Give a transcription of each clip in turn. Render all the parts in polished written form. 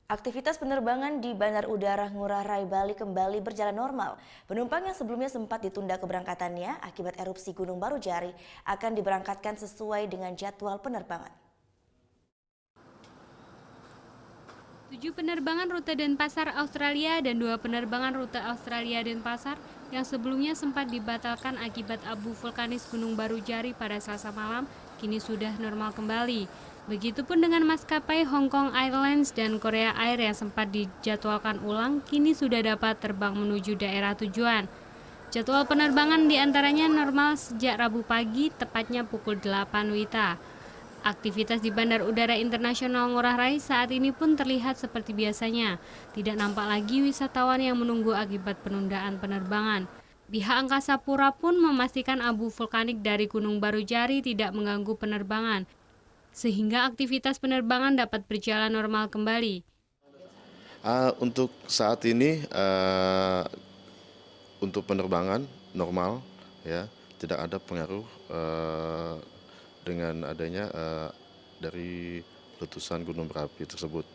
Aktivitas penerbangan di Bandar Udara Ngurah Rai Bali kembali berjalan normal. Penumpang yang sebelumnya sempat ditunda keberangkatannya akibat erupsi Gunung Barujari akan diberangkatkan sesuai dengan jadwal penerbangan. 7 penerbangan rute Denpasar Australia dan 2 penerbangan rute Australia Denpasar yang sebelumnya sempat dibatalkan akibat abu vulkanis Gunung Barujari pada Selasa malam kini sudah normal kembali. Begitupun dengan maskapai Hong Kong Airlines dan Korea Air yang sempat dijadwalkan ulang kini sudah dapat terbang menuju daerah tujuan. Jadwal penerbangan diantaranya normal sejak Rabu pagi tepatnya pukul 8 WITA. Aktivitas di Bandar Udara Internasional Ngurah Rai saat ini pun terlihat seperti biasanya. Tidak nampak lagi wisatawan yang menunggu akibat penundaan penerbangan. Pihak Angkasa Pura pun memastikan abu vulkanik dari Gunung Barujari tidak mengganggu penerbangan, sehingga aktivitas penerbangan dapat berjalan normal kembali. Untuk saat ini untuk penerbangan normal, ya, tidak ada pengaruh dengan adanya dari letusan gunung berapi tersebut,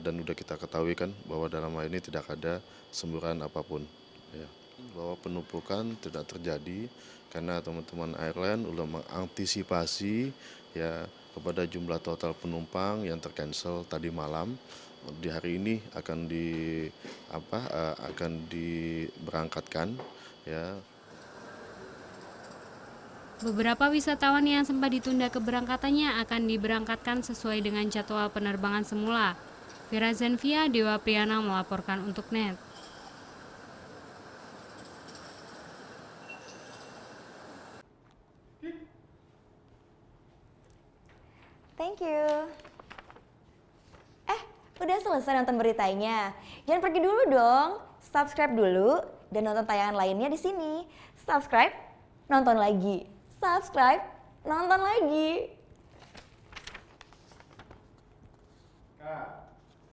dan sudah kita ketahui kan bahwa dalam hal ini tidak ada semburan apapun, ya. Bahwa penumpukan tidak terjadi karena teman-teman airline sudah mengantisipasi, ya, kepada jumlah total penumpang yang tercancel tadi malam. Di hari ini akan diberangkatkan, ya. Beberapa wisatawan yang sempat ditunda keberangkatannya akan diberangkatkan sesuai dengan jadwal penerbangan semula. Vera Zenvia, Dewa Priyana melaporkan untuk NET. Thank you. Udah selesai nonton beritanya? Jangan pergi dulu dong. Subscribe dulu dan nonton tayangan lainnya di sini. Subscribe, nonton lagi. Subscribe, nonton lagi.